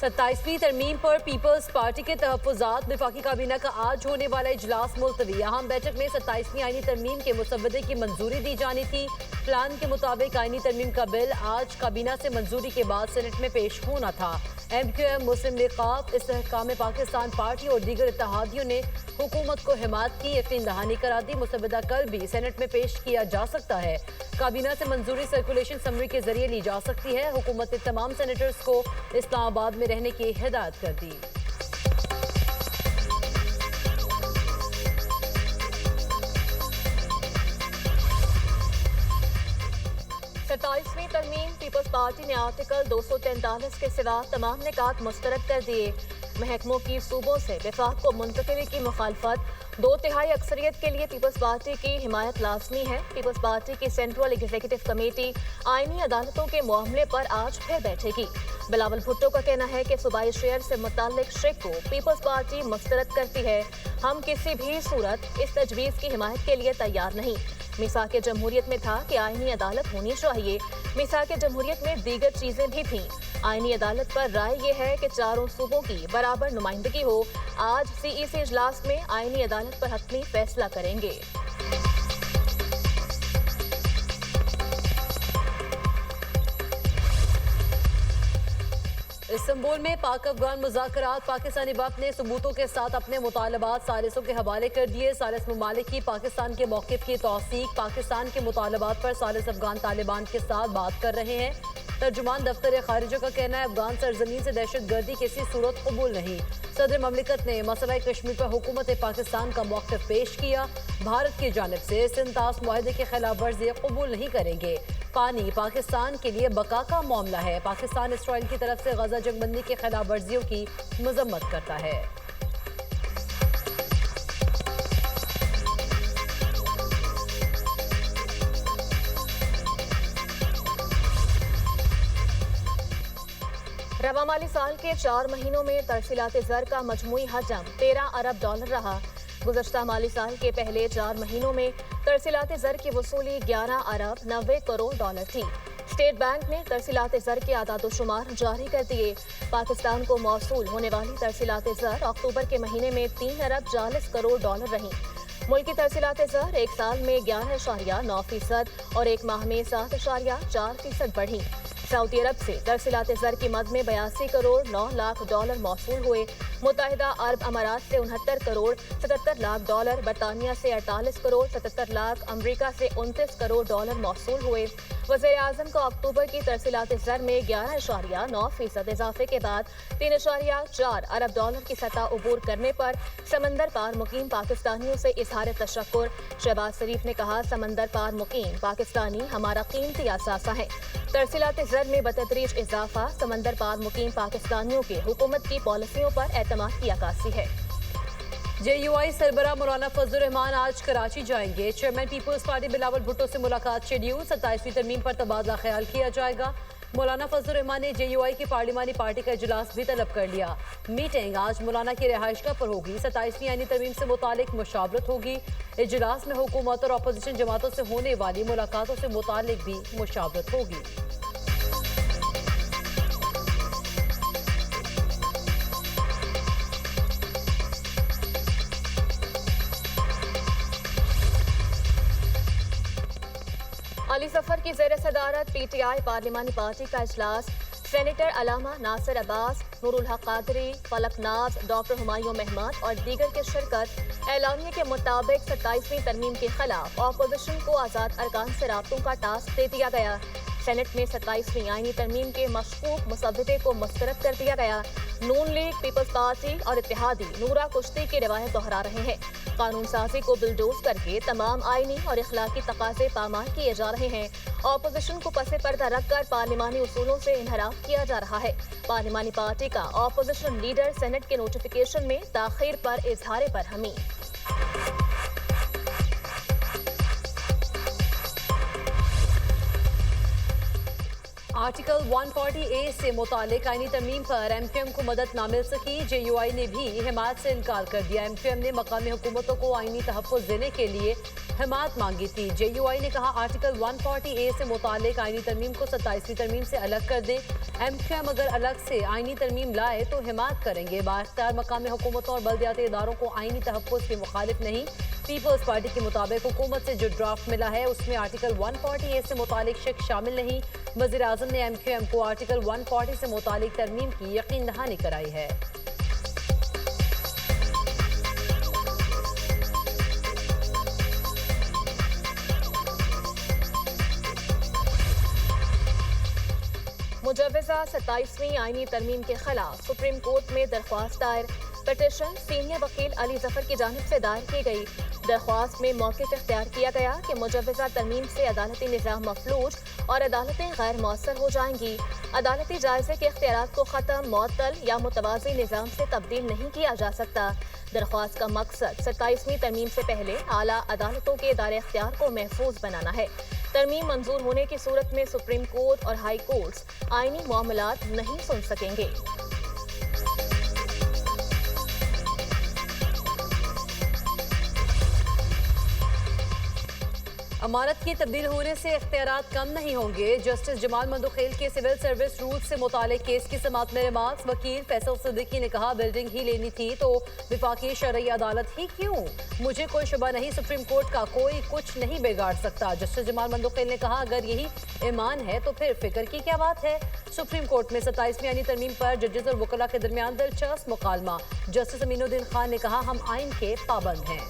27वीं तरमीम पर peoples party के तहफ़्फ़ुज़ात। वफाकी काबीना का आज होने वाला इजलास मुलतवी। अहम बैठक में 27वीं आईनी तरमीम के मुसव्वदे की मंजूरी दी जानी थी। प्लान के मुताबिक आईनी तरमीम का बिल आज काबीना से मंजूरी के बाद सेनेट में पेश होना था। MQM, मुस्लिम लीग क़ाफ, इस्तेहकाम पाकिस्तान पार्टी और दीगर इत्तेहादियों ने हुकूमत को हिमायत की यकीन दहानी करा दी। मुसव्वदा कल भी सेनेट में पेश किया जा सकता है। काबीना से मंजूरी सर्कुलेशन समरी के जरिए ली जा सकती है। हुकूमत ने तमाम सेनेटर्स को इस्लामाबाद में रहने की हिदायत कर दी। सत्ताईसवीं तरमीम पीपल्स पार्टी ने आर्टिकल 243 के सिवा तमाम निकात मुस्तरद कर दिए। महकमों की सूबों से विफाक को मुंतकिली की मुखालफत। 2/3 अक्सरियत के लिए पीपल्स पार्टी की हिमायत लाजमी है। पीपल्स पार्टी की सेंट्रल एग्जीक्यूटिव कमेटी आईनी अदालतों के मामले पर आज फिर बैठेगी। बिलावल भुट्टो का कहना है कि सूबाई शेयर से मुताल्लिक शिक को पीपल्स पार्टी मुस्तरद करती है। हम किसी भी सूरत इस तजवीज़ की हिमायत के लिए तैयार नहीं। मिसाक जमहूरियत में था कि आईनी अदालत होनी चाहिए। मिसाक जमहूरियत में दीगर चीजें भी थीं। आईनी अदालत पर राय ये है कि चारों सूबों की बराबर नुमाइंदगी हो। आज CEC इजलास में आईनी अदालत पर हतमी फैसला करेंगे। इस्तांबुल में पाक अफगान मुज़ाकरात। पाकिस्तानी वफ़द ने सबूतों के साथ अपने मुतालबात सालिसों के हवाले कर दिए। सालिस ममालिक की पाकिस्तान के मौक़िफ़ की तौसीक। पाकिस्तान के मुतालबात पर सालिस अफगान तालिबान के साथ बात कर रहे हैं। तर्जुमान दफ्तर खारिजा का कहना है अफगान सरजमीन से दहशत गर्दी किसी सूरत कबूल नहीं। सदर ममलिकत ने मसला कश्मीर पर हुकूमत पाकिस्तान का मौक़िफ़ पेश किया। भारत की जानिब से सिंतास मुआहदे की खिलाफ वर्जी कबूल नहीं करेंगे। पानी पाकिस्तान के लिए बका का मामला है। पाकिस्तान इसराइल की तरफ से गजा जंगबंदी की खिलाफ वर्जियों की मजम्मत करता है। रवा माली साल के 4 महीनों में तरसीलात ज़र का मजमूई हजम $13 अरब रहा। गुज़श्ता माली साल के पहले 4 महीनों में तरसीलात ज़र की वसूली $11 अरब 90 करोड़ थी। स्टेट बैंक ने तरसीलात ज़र के आदाद-ओ-शुमार जारी कर दिए। पाकिस्तान को मौसूल होने वाली तरसीलात ज़र अक्टूबर के महीने में $3 अरब 40 करोड़ रहीं। मुल्की तरसीलात ज़र एक साल में 11.9% और एक माह में 7.4% बढ़ी। सऊदी अरब से तरसीलात ज़र की मद में $82 करोड़ 9 लाख मौसूल हुए। मुत्तहिदा अरब अमारात से $69 करोड़ 77 लाख, बरतानिया से 48 करोड़ 77 लाख, अमरीका से $29 करोड़ मौसूल हुए। वज़ीर आज़म को अक्टूबर की तरसीलात ज़र में 11.9% इजाफे के बाद $3.4 अरब की सतह उबूर करने पर समंदर पार मुकीम पाकिस्तानियों से इजहार तशक्कुर। शहबाज शरीफ ने कहा समंदर पार मुकीम पाकिस्तानी हमारा कीमती असासा है। तरसीलात ज़र में बतदरीज इजाफा समंदर पार मुकीम पाकिस्तानियों के हुकूमत की पॉलिसियों पर एतमाद की अक्कासी है। JUI सरबराह मौलाना फजलुर रहमान आज कराची जाएंगे। चेयरमैन पीपल्स पार्टी बिलावल भुट्टो से मुलाकात शेड्यूल। 27वीं तरमीम पर तबादला ख्याल किया जाएगा। मौलाना फजलुर रहमान ने JUI की पार्लिमानी पार्टी का इजलास भी तलब कर लिया। मीटिंग आज मौलाना की रिहाइशगाह पर होगी। 27वीं आईनी तरमीम से मुतालिक मुशावरत होगी। इजलास में हुकूमत और अपोजिशन जमातों से होने वाली मुलाकातों से मुतालिक भी मुशावरत होगी। अली सफर की ज़ेर सदारत PTI पार्लिमानी पार्टी का इजलास। सेनेटर अलामा नासिर अब्बास, नूरुल हक कादरी, फलक नाज, डॉक्टर हुमायूं महमद और दीगर की शिरकत। एलानिये के मुताबिक 27वीं तरमीम के खिलाफ अपोजिशन को आज़ाद अरकान से राब्तों का टास्क दे दिया गया। सेनेट में 27वीं आईनी तरमीम के मशकूक मुसव्वदे को मुस्तरद कर दिया गया। नून लीग, पीपल्स पार्टी और इत्तेहादी नूरा कुश्ती की रिवायत दोहरा रहे हैं। कानून साजी को बिलडोज करके तमाम आईनी और इखलाकी तकाजे पामाल किए जा रहे हैं। अपोजिशन को पसे पर्दा रखकर पार्लिमानी उसूलों से इनहराफ किया जा रहा है। पार्लिमानी पार्टी का अपोजिशन लीडर सेनेट के नोटिफिकेशन में ताखीर पर इजहार बरहमी। आर्टिकल 140A से मुतालिक आईनी तरमीम पर MQM को मदद न मिल सकी। JUI ने भी हिमायत से इनकार कर दिया। MQM ने मकामी हुकूमतों को आईनी तहफ़्फ़ुज़ देने के लिए हिमायत मांगी थी। JUI ने कहा आर्टिकल 140A से मुतालिक आईनी तरमीम को 27वीं तरमीम से अलग कर दें। MQM अगर अलग से आईनी तरमीम लाए तो हिमायत करेंगे। बाइख्तियार मकामी हुकूमतों और बल्दियाती इदारों को आईनी तहफ़्फ़ुज़ के मुखालिफ नहीं। पीपल्स पार्टी के मुताबिक हुकूमत से जो ड्राफ्ट मिला है उसमें आर्टिकल 140A से मुतालिक शिक शामिल नहीं। वज़ीर आज़म ने MQM को आर्टिकल 140 से मुतालिक तरमीम की यकीन दहानी कराई है। मुजव्वज़ा 27वीं आईनी तरमीम के खिलाफ सुप्रीम कोर्ट में दरख्वास्त दायर। पिटीशन सीनियर वकील अली जफर की जानिब से दायर की गई। दरख्वास्त में मौक़िफ़ इख्तियार किया गया कि मुजव्वज़ा तरमीम से अदालती निज़ाम मफलूज और अदालतें गैर मौसर हो जाएंगी। अदालती जायज़े के इख्तियारात को ख़त्म, मुअत्तल या मुतवाज़ी निज़ाम से तब्दील नहीं किया जा सकता। दरख्वास्त का मकसद 27वीं तरमीम से पहले आला अदालतों के दायरे इख्तियार को महफूज बनाना है। तरमीम मंजूर होने की सूरत में सुप्रीम कोर्ट और हाई कोर्ट्स आईनी मामलात नहीं सुन सकेंगे। अमानत की तब्दील होने से इख्तियारात कम नहीं होंगे। जस्टिस जमाल मंदोखेल के सिविल सर्विस रूल से मुतालिक केस की समाअत में रिमार्क्स। वकील फैसल सिद्दीकी ने कहा बिल्डिंग ही लेनी थी तो विफाकी शरई अदालत ही क्यों? मुझे कोई शुबा नहीं, सुप्रीम कोर्ट का कोई कुछ नहीं बिगाड़ सकता। जस्टिस जमाल मंदोखेल ने कहा अगर यही ईमान है तो फिर फिक्र की क्या बात है। सुप्रीम कोर्ट में 27वीं आईनी तरमीम पर जजेस और वकला के दरमियान दिलचस्प मुकालमा। जस्टिस अमीनुद्दीन खान ने कहा हम आइन के पाबंद हैं।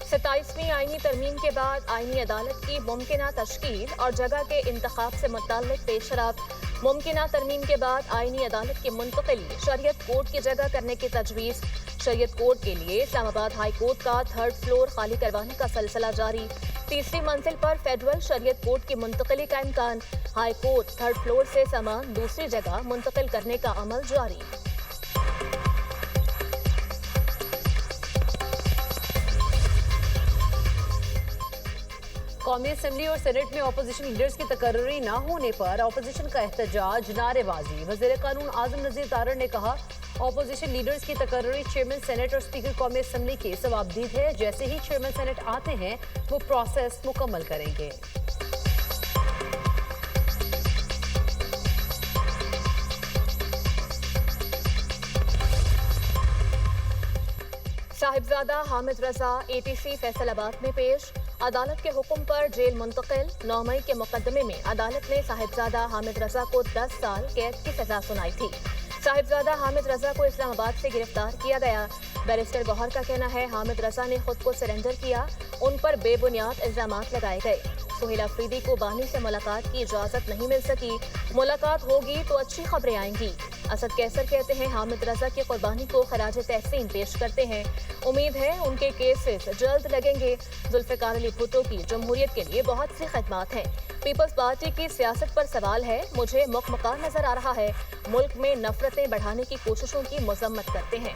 27वीं आईनी तरमीम के बाद आईनी अदालत की मुमकिना तश्कील और जगह के इंतखाब से मुताल्लिक पेशरफ्त। मुमकिना तरमीम के बाद आईनी अदालत की मुंतकिली शरीयत कोर्ट की जगह करने की तजवीज़। शरीयत कोर्ट के लिए इस्लामाबाद हाई कोर्ट का 3rd फ्लोर खाली करवाने का सिलसिला जारी। तीसरी मंजिल पर फेडरल शरीयत कोर्ट की मुंतकिली का इम्कान। हाई कोर्ट 3rd फ्लोर से सामान दूसरी जगह मुंतकिल करने का अमल जारी। कौमी असम्बली और सेनेट में अपोजिशन लीडर्स की तकर्री न होने पर अपोजिशन का एहतजाज, नारेबाजी। वज़ीर कानून आज़म नज़ीर तारड़ ने कहा अपोजिशन लीडर्स की तकर्री चेयरमैन सेनेट और स्पीकर कौमी असम्बली के सवाबदीद है। जैसे ही चेयरमैन सेनेट आते हैं वो प्रोसेस मुकम्मल करेंगे। साहिबजादा हामिद रजा ATC फैसलाबाद में पेश। अदालत के हुक्म पर जेल मुंतकिल। 9 मई के मुकदमे में अदालत ने साहिबजादा हामिद रजा को 10 साल कैद की सजा सुनाई थी। साहिबजादा हामिद रजा को इस्लामाबाद से गिरफ्तार किया गया। बैरिस्टर गौहर का कहना है हामिद रजा ने खुद को सरेंडर किया, उन पर बेबुनियाद इल्जामात लगाए गए। सुहेल अफरीदी को बानी से मुलाकात की इजाजत नहीं मिल सकी, मुलाकात होगी तो अच्छी खबरें आएंगी। असद कैसर कहते हैं हामिद रजा की कुर्बानी को खराज तहसीन पेश करते हैं, उम्मीद है उनके केसेस जल्द लगेंगे। जुल्फ़िकार अली भुट्टो की जमहूरियत के लिए बहुत सी खदमात हैं। पीपल्स पार्टी की सियासत पर सवाल है, मुझे मुकमका नजर आ रहा है, मुल्क में नफरतें बढ़ाने की कोशिशों की मजम्मत करते हैं।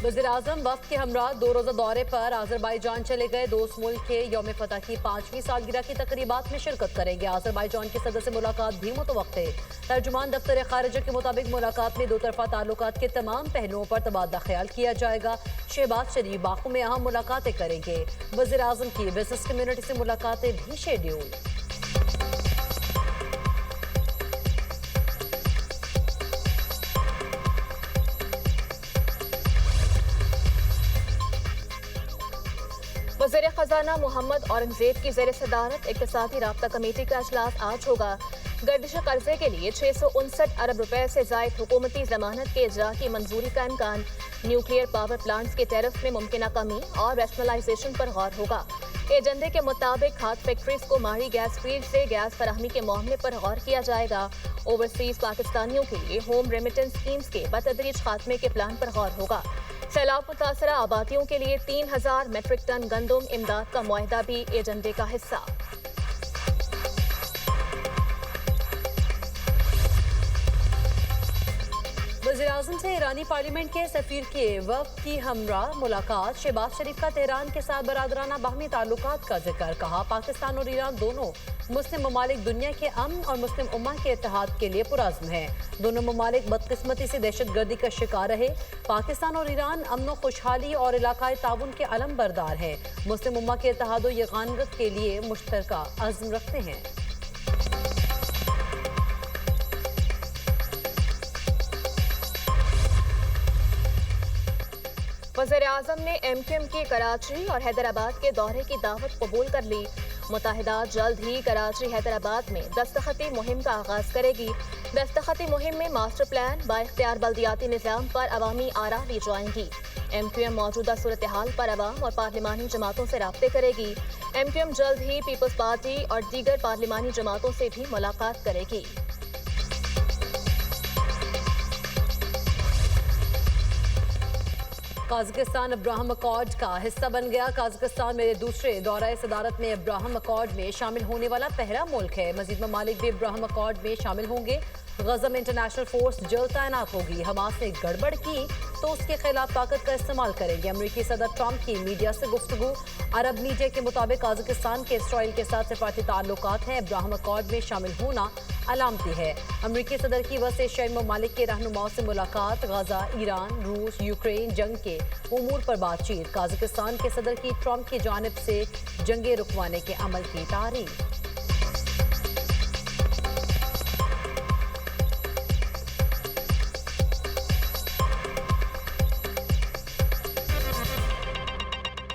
वज़ीर-ए-आज़म वफ़द के हमरा 2 रोज़ा दौरे पर आज़रबाईजान चले गए। दोस्त मुल्क के यौम फतह की 5वीं सालगिरह की तकरीबात में शिरकत करेंगे। आज़रबाईजान के सदर से मुलाकात भी मुतवक्के। तर्जुमान दफ्तर खारिजा के मुताबिक मुलाकात में 2 तरफ़ा ताल्लुकात के तमाम पहलुओं पर तबादला ख्याल किया जाएगा। शहबाज शरीफ बाकू में अहम मुलाकातें करेंगे। वज़ीर-ए-आज़म की बिज़नेस कम्युनिटी से मुलाकातें भी शेड्यूल। वज़ीर ख़ज़ाना मोहम्मद औरंगज़ेब की ज़ेर सदारत इक़्तिसादी राब्ता कमेटी का इजलास आज होगा। गर्दिश कर्जे के लिए 659 अरब रुपए से ज़ायद हुकूमती ज़मानत के इजरा की मंजूरी का इम्कान। न्यूक्लियर पावर प्लांट्स के टैरिफ में मुमकिना कमी और रैशनलाइजेशन पर गौर होगा। एजेंडे के मुताबिक खाद फैक्ट्रीज को माही गैस फील्ड से गैस फराहमी के मामले पर गौर किया जाएगा। ओवरसीज पाकिस्तानियों के लिए होम रेमिटेंस स्कीम्स के बतदरीज खात्मे के प्लान पर गौर होगा। सैलाब मुतासरा आबादियों के लिए 3000 मेट्रिक टन गंदम इमदाद का मुआहदा भी एजेंडे का हिस्सा। वज़ीर-ए-आज़म से ईरानी पार्लियामेंट के सफीर के वफ़द की हमरा मुलाकात। शहबाज शरीफ का तेहरान के साथ बरादराना बाहमी ताल्लुकात का जिक्र। कहा पाकिस्तान और ईरान दोनों मुस्लिम ममालिक दुनिया के अमन और मुस्लिम उम्मा के इत्तेहाद के लिए पुरज़्म हैं। दोनों ममालिक बदकिस्मती से दहशतगर्दी का शिकार रहे। पाकिस्तान और ईरान अमन व खुशहाली और इलाकाई ताउन के अलम बरदार हैं। मुस्लिम उम्मा के इत्तेहाद व यगानत के लिए मुश्तरका अज़्म रखते हैं। वज़ीर-ए-आज़म ने MQM की कराची और हैदराबाद के दौरे की दावत कबूल कर ली। मुत्तहिदा जल्द ही कराची हैदराबाद में दस्तखती मुहिम का आगाज करेगी। दस्तखती मुहिम में मास्टर प्लान बाइख्तियार बल्दियाती निज़ाम पर अवामी आरा ली जाएंगी। MQM मौजूदा सूरत हाल पर अवाम और पार्लिमानी जमातों से राब्ते करेगी। MQM जल्द ही पीपल्स पार्टी और दीगर पार्लिमानी जमातों से भी मुलाकात करेगी। काज़ाकिस्तान अब्राहम अकॉर्ड का हिस्सा बन गया। काज़ाकिस्तान मेरे दूसरे दौरे सदारत में अब्राहम अकॉर्ड में शामिल होने वाला पहला मुल्क है। मजीद ममालिक भी अब्राहम अकॉर्ड में शामिल होंगे। गज़ा में इंटरनेशनल फोर्स जल्द तैनात होगी। हमास ने गड़बड़ की तो उसके खिलाफ ताकत का इस्तेमाल करेंगे। अमरीकी सदर ट्रंप की मीडिया से गुफ्तगू। अरब मीडिया के मुताबिक काज़ाकिस्तान के इसराइल के साथ सिफारती ताल्लुकात हैं। अब्राहम अकॉर्ड में शामिल होना अलामती है। अमरीकी सदर की वस्त एशियाई ममालिक के रहनुमाओं से मुलाकात। गज़ा, ईरान, रूस, यूक्रेन जंग के उमूर पर बातचीत। काज़ाकिस्तान के सदर की ट्रंप की जानिब से जंगे रुकवाने के अमल की तारीफ।